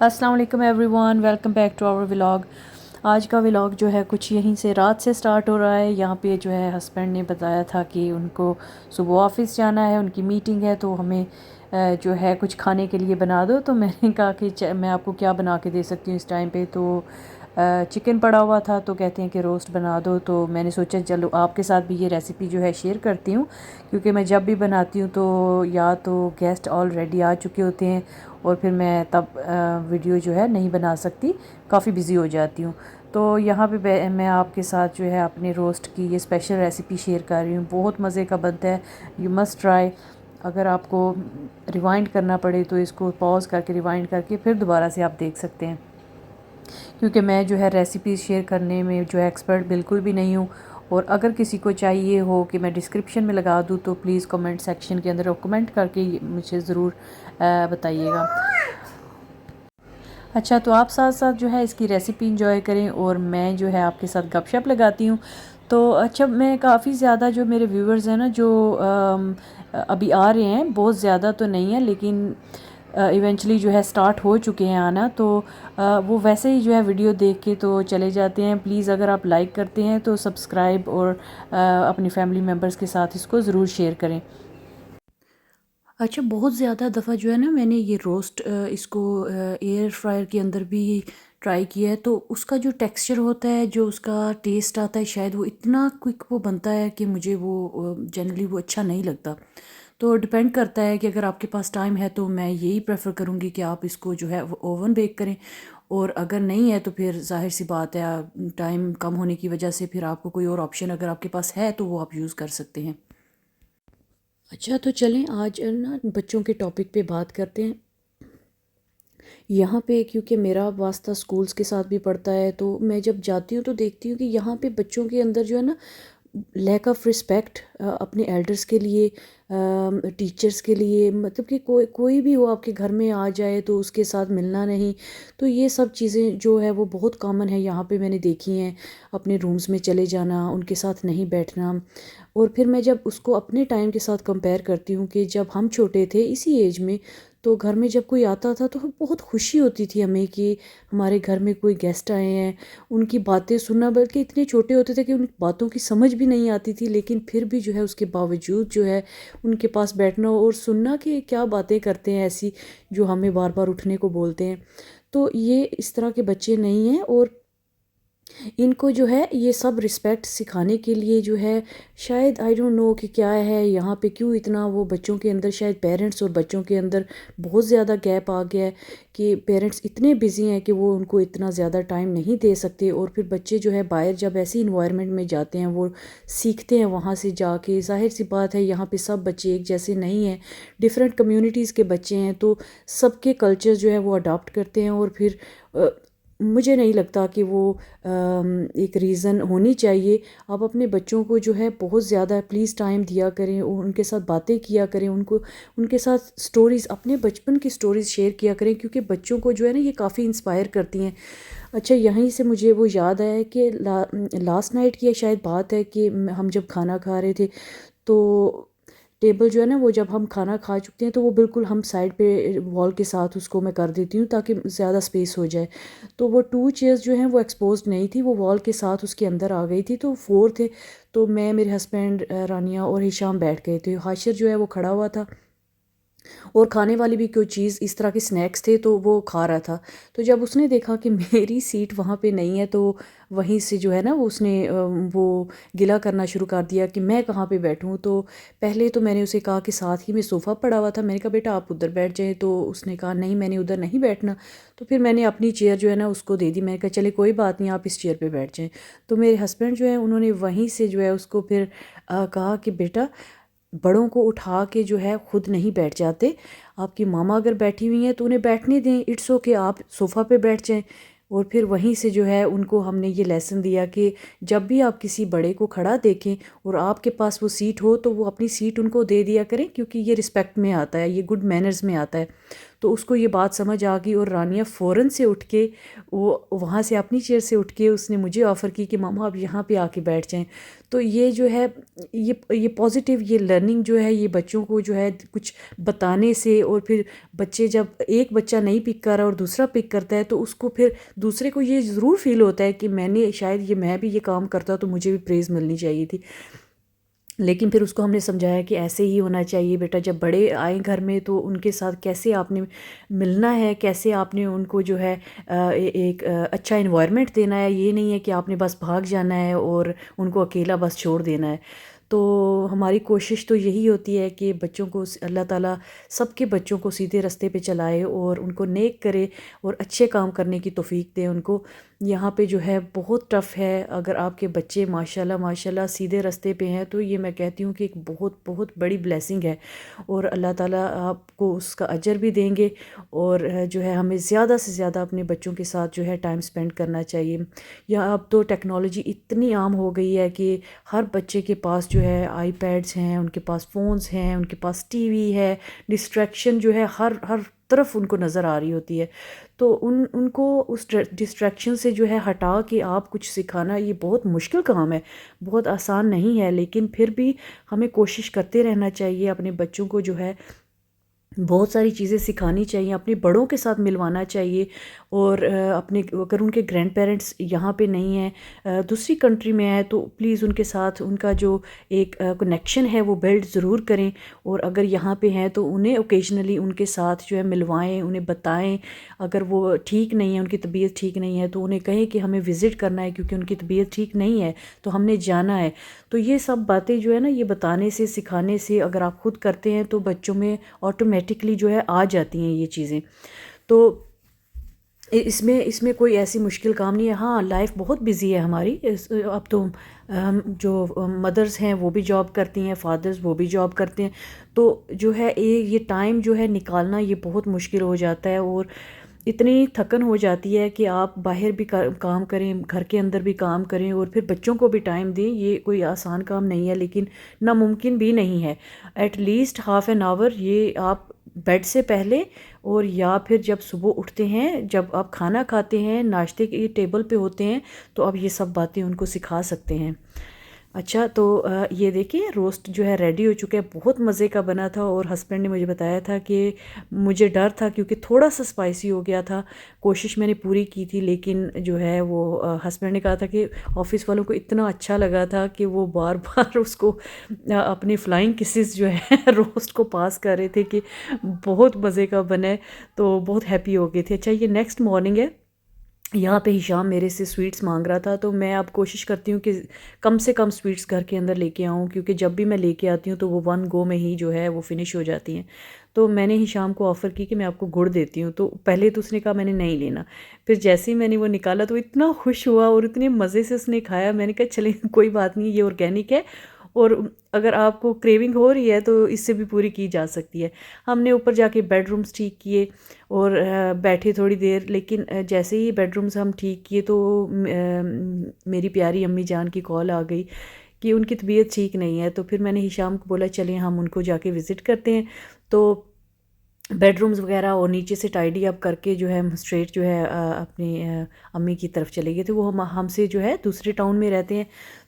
अस्सलाम वालेकुम everyone, welcome back to our vlog. आज का व्लॉग जो है कुछ यहीं से रात से स्टार्ट हो रहा है। यहाँ पे जो है हस्बैंड ने बताया था कि उनको सुबह ऑफिस जाना है, उनकी मीटिंग है, तो हमें जो है कुछ खाने के लिए बना दो। तो मैंने कहा कि मैं आपको क्या बना के दे सकती हूँ इस टाइम पे। तो चिकन पड़ा हुआ था, तो कहते हैं कि रोस्ट बना दो। तो मैंने सोचा चलो आपके साथ भी ये रेसिपी जो है शेयर करती हूँ, क्योंकि मैं जब भी बनाती हूँ तो या तो गेस्ट ऑलरेडी आ चुके होते हैं और फिर मैं तब वीडियो जो है नहीं बना सकती, काफ़ी बिज़ी हो जाती हूँ। तो यहाँ पे मैं आपके साथ जो है अपने रोस्ट की ये स्पेशल रेसिपी शेयर कर रही हूँ। बहुत मज़े का बनता है, यू मस्ट ट्राई। अगर आपको रिवाइंड करना पड़े तो इसको पॉज करके रिवाइंड करके फिर दोबारा से आप देख सकते हैं, क्योंकि मैं जो है रेसिपी शेयर करने में जो है एक्सपर्ट बिल्कुल भी नहीं हूँ। और अगर किसी को चाहिए हो कि मैं डिस्क्रिप्शन में लगा दूँ तो प्लीज़ कमेंट सेक्शन के अंदर कमेंट करके मुझे ज़रूर बताइएगा। अच्छा, तो आप साथ साथ जो है इसकी रेसिपी इंजॉय करें और मैं जो है आपके साथ गपशप लगाती हूँ। तो अच्छा, मैं काफ़ी ज़्यादा जो मेरे व्यूवर्स हैं ना, जो अभी आ रहे हैं, बहुत ज़्यादा तो नहीं है लेकिन इवेंचुअली जो है स्टार्ट हो चुके हैं आना। तो वो वैसे ही जो है वीडियो देख के तो चले जाते हैं। प्लीज़ अगर आप लाइक करते हैं तो सब्सक्राइब और अपनी फैमिली मेम्बर्स के साथ इसको ज़रूर शेयर करें। अच्छा, बहुत ज़्यादा दफ़ा जो है ना मैंने ये रोस्ट इसको एयर फ्रायर के अंदर भी ट्राई किया है, तो उसका जो टेक्सचर होता है, जो उसका टेस्ट आता है, शायद वो इतना क्विक वो बनता है कि मुझे वो जनरली वो अच्छा नहीं लगता। तो डिपेंड करता है कि अगर आपके पास टाइम है तो मैं यही प्रेफर करूँगी कि आप इसको जो है ओवन बेक करें। और अगर नहीं है तो फिर जाहिर सी बात है, टाइम कम होने की वजह से फिर आपको कोई और ऑप्शन अगर आपके पास है तो वो आप यूज़ कर सकते हैं। अच्छा, तो चलें आज ना बच्चों के टॉपिक पे बात करते हैं। यहाँ पे क्योंकि मेरा वास्ता स्कूल्स के साथ भी पड़ता है, तो मैं जब जाती हूँ तो देखती हूँ कि यहाँ पे बच्चों के अंदर जो है ना लैक ऑफ रिस्पेक्ट अपने एल्डर्स के लिए, टीचर्स के लिए, मतलब कि कोई कोई भी हो आपके घर में आ जाए तो उसके साथ मिलना नहीं। तो ये सब चीज़ें जो है वो बहुत कॉमन है यहाँ पे, मैंने देखी हैं। अपने रूम्स में चले जाना, उनके साथ नहीं बैठना। और फिर मैं जब उसको अपने टाइम के साथ कंपेयर करती हूँ कि जब हम छोटे थे इसी एज में, तो घर में जब कोई आता था तो बहुत खुशी होती थी हमें कि हमारे घर में कोई गेस्ट आए हैं। उनकी बातें सुनना, बल्कि इतने छोटे होते थे कि उन बातों की समझ भी नहीं आती थी, लेकिन फिर भी जो है उसके बावजूद जो है उनके पास बैठना और सुनना कि क्या बातें करते हैं ऐसी जो हमें बार बार उठने को बोलते हैं। तो ये इस तरह के बच्चे नहीं हैं। और इनको जो है ये सब रिस्पेक्ट सिखाने के लिए जो है, शायद आई डोंट नो कि क्या है यहाँ पे, क्यों इतना वो बच्चों के अंदर, शायद पेरेंट्स और बच्चों के अंदर बहुत ज़्यादा गैप आ गया है कि पेरेंट्स इतने बिजी हैं कि वो उनको इतना ज़्यादा टाइम नहीं दे सकते। और फिर बच्चे जो है बाहर जब ऐसी इन्वायरमेंट में जाते हैं वो सीखते हैं वहाँ से जाके। जाहिर सी बात है यहाँ पे सब बच्चे एक जैसे नहीं हैं, डिफरेंट कम्युनिटीज़ के बच्चे हैं, तो सबके कल्चर जो है वो अडॉप्ट करते हैं। और फिर मुझे नहीं लगता कि वो एक रीज़न होनी चाहिए। आप अपने बच्चों को जो है बहुत ज़्यादा प्लीज़ टाइम दिया करें, उनके साथ बातें किया करें, उनको उनके साथ स्टोरीज़, अपने बचपन की स्टोरीज़ शेयर किया करें, क्योंकि बच्चों को जो है ना ये काफ़ी इंस्पायर करती हैं। अच्छा, यहीं से मुझे वो याद आया कि लास्ट नाइट की शायद बात है कि हम जब खाना खा रहे थे, तो टेबल जो है ना वो जब हम खाना खा चुके हैं तो वो बिल्कुल हम साइड पे वॉल के साथ उसको मैं कर देती हूँ ताकि ज़्यादा स्पेस हो जाए। तो वो 2 चेयर्स जो हैं वो एक्सपोज्ड नहीं थी, वो वॉल के साथ उसके अंदर आ गई थी, तो 4 थे। तो मैं, मेरे हस्बैंड, रानिया और हिशाम बैठ गए थे। हाशिर जो है वो खड़ा हुआ था और खाने वाली भी कोई चीज़, इस तरह के स्नैक्स थे, तो वो खा रहा था। तो जब उसने देखा कि मेरी सीट वहाँ पे नहीं है, तो वहीं से जो है ना वो उसने वो गिला करना शुरू कर दिया कि मैं कहाँ पे बैठूँ। तो पहले तो मैंने उसे कहा कि साथ ही में सोफ़ा पड़ा हुआ था, मैंने कहा बेटा आप उधर बैठ जाएँ, तो उसने कहा नहीं मैंने उधर नहीं बैठना। तो फिर मैंने अपनी चेयर जो है ना उसको दे दी, मैंने कहा चले कोई बात नहीं, आप इस चेयर पर बैठ जाएँ। तो मेरे हस्बैंड जो है उन्होंने वहीं से जो है उसको फिर कहा कि बेटा, बड़ों को उठा के जो है खुद नहीं बैठ जाते, आपकी मामा अगर बैठी हुई हैं तो उन्हें बैठने दें, इट्स ओके, आप सोफ़ा पे बैठ जाएं। और फिर वहीं से जो है उनको हमने ये लेसन दिया कि जब भी आप किसी बड़े को खड़ा देखें और आपके पास वो सीट हो तो वो अपनी सीट उनको दे दिया करें, क्योंकि ये रिस्पेक्ट में आता है, ये गुड मैनर्स में आता है। तो उसको ये बात समझ आ गई और रानिया फ़ौरन से उठ के वो वहाँ से अपनी चेयर से उठ के उसने मुझे ऑफ़र की कि मामा आप यहाँ पे आके बैठ जाएं। तो ये जो है ये पॉजिटिव ये लर्निंग जो है ये बच्चों को जो है कुछ बताने से, और फिर बच्चे जब एक बच्चा नहीं पिक कर रहा और दूसरा पिक करता है तो उसको फिर दूसरे को ये ज़रूर फील होता है कि मैंने शायद ये मैं भी ये काम करता तो मुझे भी प्रेज़ मिलनी चाहिए थी। लेकिन फिर उसको हमने समझाया कि ऐसे ही होना चाहिए बेटा, जब बड़े आए घर में तो उनके साथ कैसे आपने मिलना है, कैसे आपने उनको जो है एक अच्छा इन्वायरमेंट देना है। ये नहीं है कि आपने बस भाग जाना है और उनको अकेला बस छोड़ देना है। तो हमारी कोशिश तो यही होती है कि बच्चों को अल्लाह ताला सबके बच्चों को सीधे रास्ते पे चलाए और उनको नेक करे और अच्छे काम करने की तौफीक दे उनको। यहाँ पे जो है बहुत टफ़ है, अगर आपके बच्चे माशाल्लाह माशाल्लाह सीधे रास्ते पे हैं तो ये मैं कहती हूँ कि एक बहुत बहुत बड़ी ब्लेसिंग है और अल्लाह ताला आपको उसका अजर भी देंगे। और जो है हमें ज़्यादा से ज़्यादा अपने बच्चों के साथ जो है टाइम स्पेंड करना चाहिए। या अब तो टेक्नोलॉजी इतनी आम हो गई है कि हर बच्चे के पास जो है आईपैड्स हैं, उनके पास फ़ोन्स हैं, उनके पास टीवी है, डिस्ट्रैक्शन जो है हर हर तरफ उनको नज़र आ रही होती है। तो उनको उस डिस्ट्रैक्शन से जो है हटा के आप कुछ सिखाना ये बहुत मुश्किल काम है, बहुत आसान नहीं है। लेकिन फिर भी हमें कोशिश करते रहना चाहिए, अपने बच्चों को जो है बहुत सारी चीज़ें सिखानी चाहिए, अपने बड़ों के साथ मिलवाना चाहिए। और अपने अगर उनके ग्रैंड पेरेंट्स यहाँ पे नहीं हैं, दूसरी कंट्री में है, तो प्लीज़ उनके साथ उनका जो एक कनेक्शन है वो बिल्ड ज़रूर करें। और अगर यहाँ पे हैं तो उन्हें ओकेजनली उनके साथ जो है मिलवाएं, उन्हें बताएं। अगर वो ठीक नहीं है, उनकी तबीयत ठीक नहीं है, तो उन्हें कहें कि हमें विज़िट करना है क्योंकि उनकी तबीयत ठीक नहीं है तो हमने जाना है। तो ये सब बातें जो है ना, ये बताने से सिखाने से अगर आप खुद करते हैं तो बच्चों में ऑटोमेटिकली जो है आ जाती हैं ये चीज़ें। तो इसमें इसमें कोई ऐसी मुश्किल काम नहीं है। हाँ, लाइफ बहुत बिजी है हमारी अब तो हम जो मदर्स हैं वो भी जॉब करती हैं, फादर्स वो भी जॉब करते हैं। तो जो है ये टाइम जो है निकालना ये बहुत मुश्किल हो जाता है और इतनी थकन हो जाती है कि आप बाहर भी काम करें, घर के अंदर भी काम करें और फिर बच्चों को भी टाइम दें। ये कोई आसान काम नहीं है, लेकिन नामुमकिन भी नहीं है। At least half an hour ये आप बेड से पहले और या फिर जब सुबह उठते हैं, जब आप खाना खाते हैं, नाश्ते की टेबल पे होते हैं, तो आप ये सब बातें उनको सिखा सकते हैं। अच्छा, तो ये देखिए रोस्ट जो है रेडी हो चुका है, बहुत मज़े का बना था। और हस्बैंड ने मुझे बताया था कि मुझे डर था क्योंकि थोड़ा सा स्पाइसी हो गया था। कोशिश मैंने पूरी की थी, लेकिन जो है वो हस्बैंड ने कहा था कि ऑफ़िस वालों को इतना अच्छा लगा था कि वो बार बार उसको अपने फ्लाइंग किसेस जो है रोस्ट को पास कर रहे थे कि बहुत मज़े का बना है। तो बहुत हैप्पी हो गए थे। अच्छा, ये नेक्स्ट मॉर्निंग है। यहाँ पे हिशाम मेरे से स्वीट्स मांग रहा था, तो मैं अब कोशिश करती हूँ कि कम से कम स्वीट्स घर के अंदर लेके आऊँ, क्योंकि जब भी मैं लेके आती हूँ तो वो वन गो में ही जो है वो फिनिश हो जाती हैं। तो मैंने हिशाम को ऑफ़र की कि मैं आपको गुड़ देती हूँ, तो पहले तो उसने कहा मैंने नहीं लेना। फिर जैसे ही मैंने वो निकाला तो इतना खुश हुआ और इतने मज़े से उसने खाया। मैंने कहा चले कोई बात नहीं, ये ऑर्गेनिक है और अगर आपको क्रेविंग हो रही है तो इससे भी पूरी की जा सकती है। हमने ऊपर जाके बेडरूम्स ठीक किए और बैठे थोड़ी देर, लेकिन जैसे ही बेडरूम्स हम ठीक किए तो मेरी प्यारी अम्मी जान की कॉल आ गई कि उनकी तबीयत ठीक नहीं है। तो फिर मैंने हिशाम को बोला चलें हम उनको जाके विज़िट करते हैं। तो बेडरूम्स वगैरह और नीचे से टाइडी अप करके जो है हम स्ट्रेट जो है अपनी अम्मी की तरफ चले गए थे। वो हमसे जो है दूसरे टाउन में रहते हैं,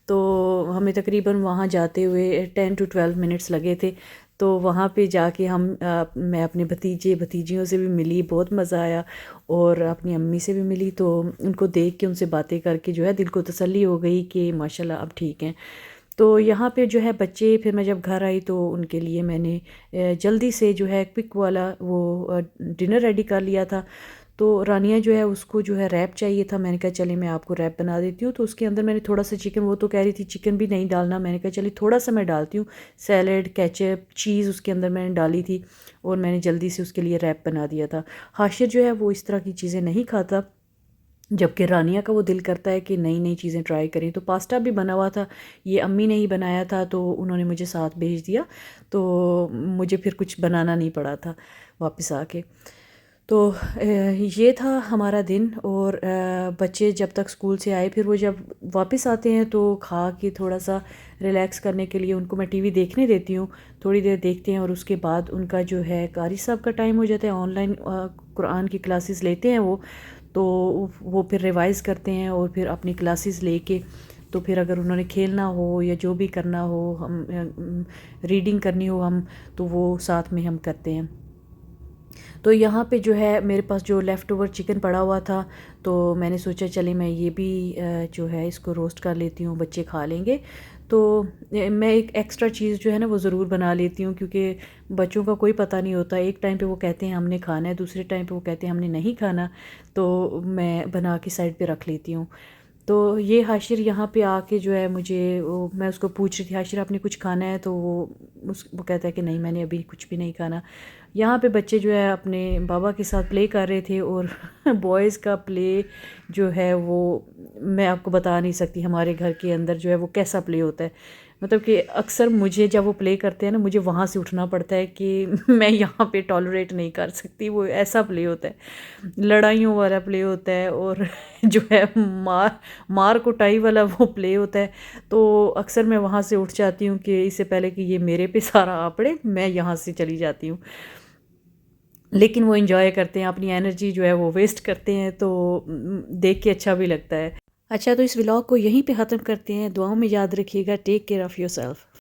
तो हमें तकरीबन वहाँ जाते हुए 10 to 12 मिनट्स लगे थे। तो वहाँ पे जाके मैं अपने भतीजे भतीजियों से भी मिली, बहुत मज़ा आया। और अपनी अम्मी से भी मिली, तो उनको देख के उनसे बातें करके जो है दिल को तसल्ली हो गई कि माशाल्लाह अब ठीक हैं। तो यहाँ पे जो है बच्चे, फिर मैं जब घर आई तो उनके लिए मैंने जल्दी से जो है क्विक वाला वो डिनर रेडी कर लिया था। तो रानिया जो है उसको जो है रैप चाहिए था। मैंने कहा चलिए मैं आपको रैप बना देती हूँ। तो उसके अंदर मैंने थोड़ा सा चिकन, वो तो कह रही थी चिकन भी नहीं डालना, मैंने कहा चलिए थोड़ा सा मैं डालती हूँ। सैलड, केचप, चीज़ उसके अंदर मैंने डाली थी और मैंने जल्दी से उसके लिए रैप बना दिया था। हाशिर जो है वो इस तरह की चीज़ें नहीं खाता, जबकि रानिया का वो दिल करता है कि नई नई चीज़ें ट्राई करें। तो पास्ता भी बना हुआ था, ये अम्मी ने ही बनाया था, तो उन्होंने मुझे साथ भेज दिया। तो मुझे फिर कुछ बनाना नहीं पड़ा था वापस आके। तो ये था हमारा दिन। और बच्चे जब तक स्कूल से आए, फिर वो जब वापस आते हैं तो खा के थोड़ा सा रिलैक्स करने के लिए उनको मैं टीवी देखने देती हूँ। थोड़ी देर देखते हैं और उसके बाद उनका जो है कारी साहब का टाइम हो जाता है। ऑनलाइन कुरान की क्लासेस लेते हैं वो, तो वो फिर रिवाइज़ करते हैं और फिर अपनी क्लासेस लेके, तो फिर अगर उन्होंने खेलना हो या जो भी करना हो, हम रीडिंग करनी हो हम, तो वो साथ में हम करते हैं। तो यहाँ पे जो है मेरे पास जो लेफ़्ट ओवर चिकन पड़ा हुआ था, तो मैंने सोचा चले मैं ये भी जो है इसको रोस्ट कर लेती हूँ, बच्चे खा लेंगे। तो मैं एक एक्स्ट्रा चीज़ जो है ना वो ज़रूर बना लेती हूँ, क्योंकि बच्चों का कोई पता नहीं होता। एक टाइम पे वो कहते हैं हमने खाना है, दूसरे टाइम पे वो कहते हैं हमने नहीं खाना, तो मैं बना के साइड पे रख लेती हूँ। तो ये हाशिर यहाँ पे आके जो है मुझे मैं उसको पूछ रही थी, हाशिर आपने कुछ खाना है? तो वो कहता है कि नहीं, मैंने अभी कुछ भी नहीं खाना। यहाँ पे बच्चे जो है अपने बाबा के साथ प्ले कर रहे थे। और बॉयज़ का प्ले जो है वो मैं आपको बता नहीं सकती हमारे घर के अंदर जो है वो कैसा प्ले होता है। मतलब कि अक्सर मुझे जब वो प्ले करते हैं ना, मुझे वहाँ से उठना पड़ता है कि मैं यहाँ पे टॉलरेट नहीं कर सकती। वो ऐसा प्ले होता है, लड़ाइयों वाला प्ले होता है, और जो है मार कुटाई वाला वो प्ले होता है। तो अक्सर मैं वहाँ से उठ जाती हूँ कि इससे पहले कि ये मेरे पे सारा आ पड़े, मैं यहाँ से चली जाती हूँ। लेकिन वो एंजॉय करते हैं, अपनी एनर्जी जो है वो वेस्ट करते हैं, तो देख के अच्छा भी लगता है। अच्छा, तो इस व्लॉग को यहीं पे ख़त्म करते हैं। दुआओं में याद रखिएगा। Take care of yourself.